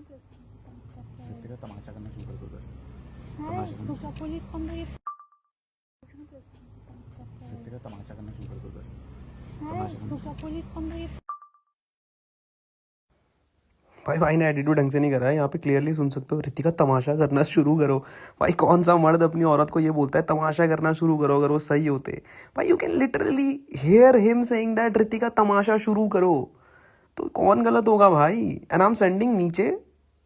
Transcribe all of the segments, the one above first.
तेरा तमाशा करना शुरू कर दो है तो क्या पुलिस को हम लोग ये तेरा तमाशा करना शुरू कर दो है तो क्या पुलिस को हम लोग ये भाई ने एटीट्यूड ढंग से नहीं करा है। यहाँ पे क्लियरली सुन सकते हो, रितिका तमाशा करना शुरू करो। भाई कौन सा मर्द अपनी औरत को ये बोलता है तमाशा करना शुरू करो अगर वो सही होते। भाई you can literally hear him saying that Ritika तमाशा शुरू करो, तो कौन गलत होगा भाई। एंड आई एम सेंडिंग नीचे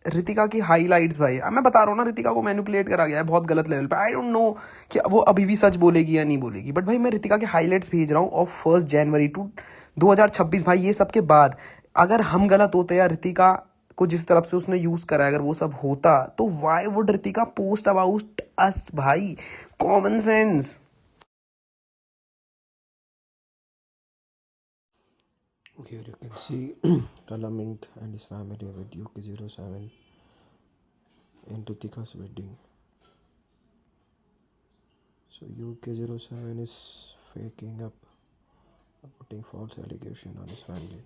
रितिका की हाईलाइट्स। भाई मैं बता रहा हूँ ना, रितिका को मैनिपुलेट करा गया है बहुत गलत लेवल पे। आई डोंट नो कि वो अभी भी सच बोलेगी या नहीं बोलेगी, बट भाई मैं रितिका के हाईलाइट्स भेज रहा हूँ ऑफ 1 जनवरी टू 2026। भाई ये सब के बाद अगर हम गलत होते या रितिका को जिस तरफ से उसने यूज करा है अगर वो सब होता, तो why would Ritika post about us भाई। Common sense. Here you can see Kalamint and his family with UK07 in Ritika's wedding. So UK07 is faking up, putting false allegation on his family.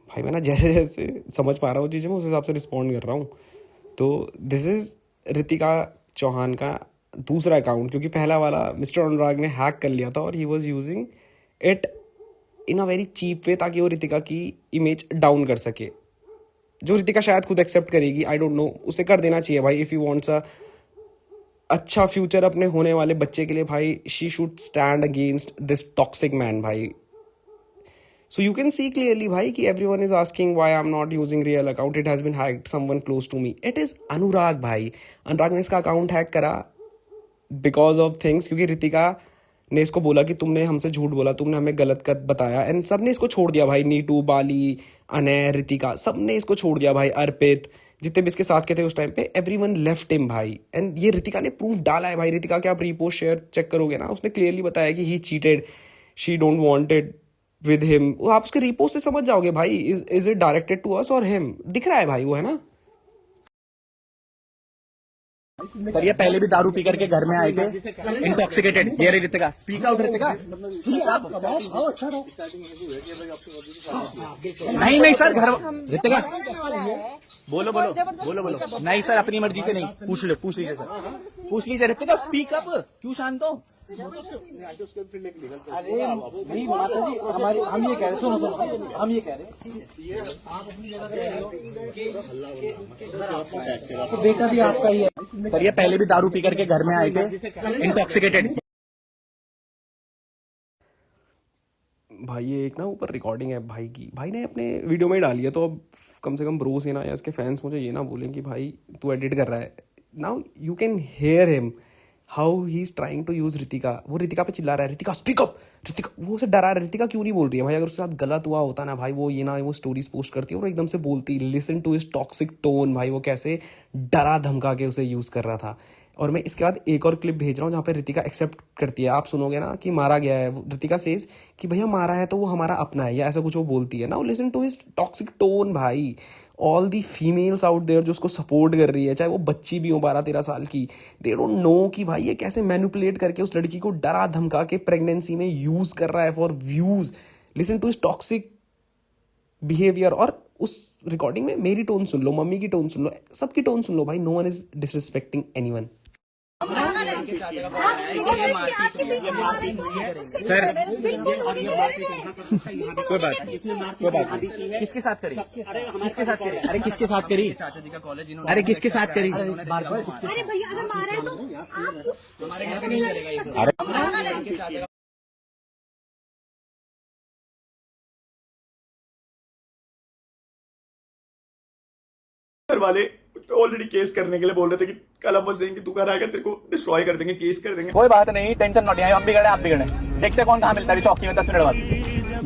भाई मैं ना जैसे जैसे समझ पा रहा हूँ चीज़ें मैं उस हिसाब से रिस्पॉन्ड कर रहा हूँ। तो दिस इज़ रितिका चौहान का दूसरा अकाउंट, क्योंकि पहला वाला मिस्टर अनुराग ने हैक कर लिया था और he was using it in a very cheap way, ताकि वो रितिका की इमेज डाउन कर सके, जो रितिका शायद खुद एक्सेप्ट करेगी। आई डोंट नो, उसे कर देना चाहिए भाई। इफ़ यू वांट्स अ अच्छा फ्यूचर अपने होने वाले बच्चे के लिए, भाई she should stand against this toxic man भाई। So you can see clearly भाई कि everyone is asking why I'm not using real account. It has been hacked. Someone close to me. It is अनुराग भाई। अनुराग ने इसका account hack करा because of things, क्योंकि रितिका ने इसको बोला कि तुमने हमसे झूठ बोला, तुमने हमें गलत कर बताया, एंड सब ने इसको छोड़ दिया भाई। नीटू, बाली, अनय, रितिका, सब ने इसको छोड़ दिया भाई। अर्पित, जितने भी इसके साथ के थे उस टाइम पे, एवरीवन लेफ्ट हिम भाई। एंड ये रितिका ने प्रूफ डाला है भाई। रितिका के आप रीपोस्ट शेयर चेक करोगे ना, उसने क्लियरली बताया कि he cheated, she don't wanted with him. आप उसके रिपोर्ट से समझ जाओगे भाई is it directed to us और हिम। दिख रहा है भाई वो, है ना। सर ये पहले भी दारू पी करके घर में आए थे इंटॉक्सिकेटेड। ये रितिका, स्पीक आउट रितिका। नहीं नहीं सर, घर रितिका बोलो बोलो बोलो बोलो। नहीं सर, अपनी मर्जी से नहीं, पूछ लीजिए सर, पूछ लीजिए। रितिका स्पीक अप, क्यों शांत हो? अरे नहीं माता जी, हमारे हम ये कह रहे, सुनो हम ये कह रहे आप अपनी जगह कह रहे हो तो बेटा भी आपका ही है। सर ये पहले भी दारू पी करके घर में आए थे इंटॉक्सिकेटेड। भाई ये एक ना ऊपर रिकॉर्डिंग है भाई की, भाई ने अपने वीडियो में डाली है, तो अब कम से कम ब्रोस ही ना या इसके फैंस मुझे ये ना बोलें कि भाई तू एडिट कर रहा है। Now you can hear him how he is trying to use Ritika. वो रितिका पे चिल्ला रहा है, रितिका स्पीक अप, रितिका, वो उसे डरा रहा है। रितिका क्यों नहीं बोल रही है भाई? अगर उसके साथ गलत हुआ होता ना भाई, वो ये ना वो स्टोरीज पोस्ट करती है और एकदम से बोलती। Listen to his toxic tone भाई, वो कैसे डरा धमका के उसे यूज कर रहा था। और मैं इसके बाद एक और क्लिप भेज रहा हूँ जहाँ पे रितिका एक्सेप्ट करती है। आप सुनोगे ना कि मारा गया है, रितिका सेज कि भैया मारा है तो वो हमारा अपना है, या ऐसा कुछ वो बोलती है ना। Listen to his toxic tone भाई। All the females out there जो उसको सपोर्ट कर रही है, चाहे वो बच्ची भी हो 12-13 साल की, दे डोंट नो कि भाई ये कैसे मैनिपुलेट करके उस लड़की को डरा धमका के प्रेगनेंसी में यूज कर रहा है for views. Listen to his toxic behaviour. और उस रिकॉर्डिंग में मेरी टोन सुन लो, मम्मी की टोन सुन लो, सबकी टोन सुन लो भाई। No one is disrespecting anyone. Sir कोई बात किसके साथ करी? किसके साथ करी? अरे किसके साथ करी? चाचा जी का कॉलेज। अरे किसके साथ करी? अरे भैया अगर मारे तो आप हमारे घर पे नहीं चलेगा ये सब। अरे वाले ऑलरेडी केस करने के लिए बोल रहे थे कि कल अब वसीम कि तू घर आएगा, तेरे को डिस्ट्रॉय कर देंगे, केस कर देंगे। कोई बात नहीं, टेंशन मत लिया, हम भी गए आप भी गए। देखते कौन कहाँ मिलता है चौकी में 10 मिनट बाद।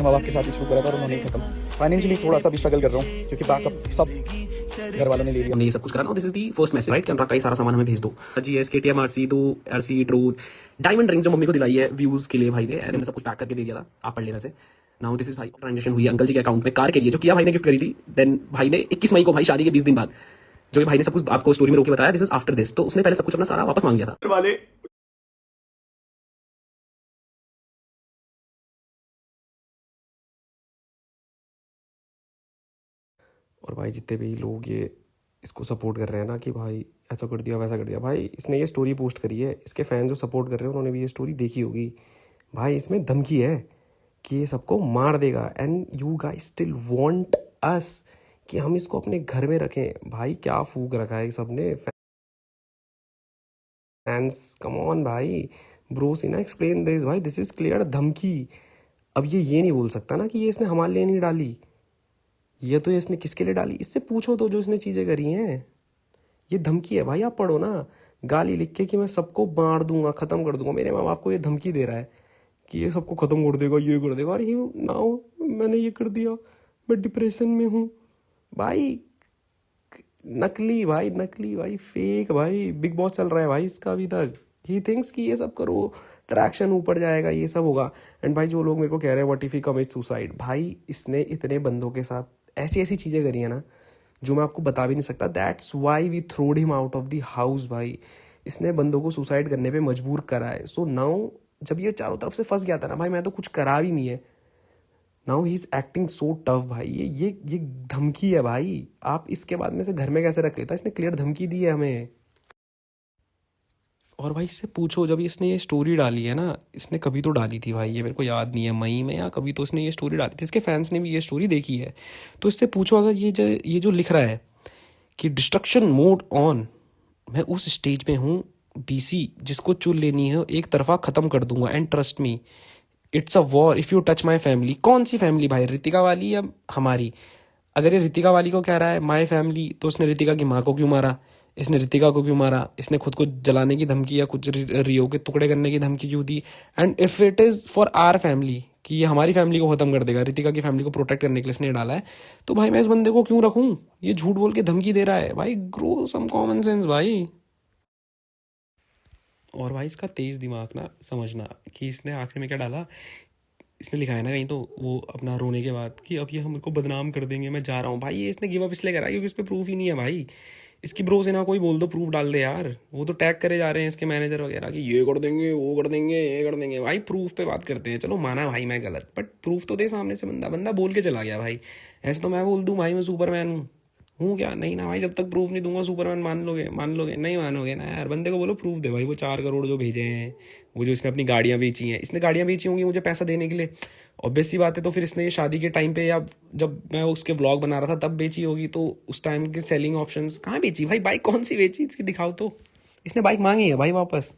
माँ बाप के साथ इशू करा था और उन्होंने खत्म। फाइनेंशियली थोड़ा सा भी स्ट्रगल कर रहा हूँ क्योंकि बैकअप सब घर वालों ने ले लिया। हमने ये सब कुछ करा ना। This is the first message right, camera का ही सारा सामान हमें भेज दो। जीएस, केटीएम, आरसी, दो आरसी, ड्रोन, डायमंड रिंग जो मम्मी को दिलाई है व्यूज के लिए भाई ने, हमने सब कुछ पैक करके दे दिया था, आप पढ़ लेना से। नाउ दिस इज भाई ट्रांजेक्शन हुई अंकल जी के अकाउंट में कार के लिए जो किया भाई ने गिफ्ट करी थी। देन भाई ने 21 मई को भाई शादी के 20 दिन बाद जो ये भाई ने सब कुछ आपको स्टोरी में रोके बताया, दिस इज आफ्टर दिस, तो उसने पहले सब कुछ अपना सारा वापस मांग लिया था। वाले और भाई जितने भी लोग ये इसको सपोर्ट कर रहे हैं ना कि भाई ऐसा कर दिया वैसा कर दिया, भाई इसने ये स्टोरी पोस्ट करी है, इसके फैन जो सपोर्ट कर रहे हैं उन्होंने भी ये स्टोरी देखी होगी। भाई इसमें धमकी है कि ये सबको मार देगा, and you guys still want us कि हम इसको अपने घर में रखें। भाई क्या फूक रखा है सबने, फैंस कम ऑन भाई, ब्रो सीना एक्सप्लेन दिस भाई, दिस इज क्लियर धमकी। अब ये नहीं बोल सकता ना कि ये इसने हमारे लिए नहीं डाली, ये तो इसने किसके लिए डाली, इससे पूछो तो जो इसने चीज़ें करी हैं। ये धमकी है भाई, आप पढ़ो ना, गाली लिख के कि मैं सबको मार दूंगा ख़त्म कर दूंगा, मेरे माँ बाप को ये धमकी दे रहा है कि ये सबको ख़त्म कर देगा, ये कर देगा, अरे नाउ मैंने ये कर दिया, मैं डिप्रेशन में हूँ। भाई नकली भाई फेक भाई, बिग बॉस चल रहा है भाई इसका अभी तक। ही थिंक्स कि ये सब करो ट्रैक्शन ऊपर जाएगा, ये सब होगा। एंड भाई जो लोग मेरे को कह रहे हैं what if he commit suicide, भाई इसने इतने बंदों के साथ ऐसी ऐसी चीज़ें करी है ना जो मैं आपको बता भी नहीं सकता। That's why we throwed him out of the house. भाई इसने बंदों को सुसाइड करने पे मजबूर करा है। सो नाउ जब ये चारों तरफ से फंस गया था ना भाई, मैं तो कुछ करा भी नहीं है, now he is acting so tough. भाई ये धमकी है भाई, आप इसके बाद में से घर में कैसे रख लेता, इसने क्लियर धमकी दी है हमें। और भाई इससे पूछो, जब इसने ये स्टोरी डाली है ना, इसने कभी तो डाली थी भाई, ये मेरे को याद नहीं है, मई में या कभी तो इसने ये स्टोरी डाली थी, इसके फैंस ने भी ये स्टोरी देखी है। तो इससे पूछो अगर ये जो लिख रहा है कि डिस्ट्रक्शन मोड ऑन, मैं उस स्टेज में हूँ बीसी जिसको चुन लेनी है एक तरफा ख़त्म कर दूंगा, and trust me it's a war if you touch my family. कौन सी फैमिली भाई, रितिका वाली या हमारी? अगर ये रितिका वाली को कह रहा है माई फैमिली, तो उसने रितिका की माँ को क्यों मारा, इसने रितिका को क्यों मारा, इसने खुद को जलाने की धमकी या कुछ रियो के टुकड़े करने की धमकी क्यों दी? And if it is for our family कि ये हमारी फैमिली को ख़त्म कर देगा, रितिका की फैमिली को प्रोटेक्ट करने के लिए इसने डाला है, तो भाई मैं इस बंदे को क्यों रखूँ? ये झूठ बोल के धमकी दे रहा है भाई, ग्रो सम कॉमन सेंस भाई। और भाई इसका तेज़ दिमाग ना समझना कि इसने आखिर में क्या डाला, इसने लिखा है ना कहीं तो वो अपना रोने के बाद कि अब ये हमको बदनाम कर देंगे, मैं जा रहा हूँ। भाई ये इसने गिव अप इसलिए करा क्योंकि इस पर प्रूफ ही नहीं है भाई। इसकी ब्रो से ना कोई बोल दो प्रूफ डाल दे यार, वो तो टैग करे जा रहे हैं इसके मैनेजर वगैरह कि ये कर देंगे, वो कर देंगे, ये कर देंगे। भाई प्रूफ पे बात करते हैं, चलो माना भाई मैं गलत, बट प्रूफ तो दे सामने से। बंदा बोल के चला गया भाई। ऐसे तो मैं बोल दूँ भाई मैं सुपरमैन हूँ क्या? नहीं ना भाई, जब तक प्रूफ नहीं दूंगा सुपरमैन मान लोगे नहीं मानोगे ना यार। बंदे को बोलो प्रूफ दे भाई, वो 4 करोड़ जो भेजे हैं, वो जो इसने अपनी गाड़ियाँ बेची हैं, इसने गाड़ियाँ बेची होंगी मुझे पैसा देने के लिए, ऑब्वियस सी बात है। तो फिर इसने ये शादी के टाइम पे या जब मैं उसके व्लॉग बना रहा था तब बेची होगी, तो उस टाइम के सेलिंग ऑप्शंस कहाँ बेची भाई? बाइक कौन सी बेची इसकी दिखाओ तो। इसने बाइक मांगी है भाई वापस।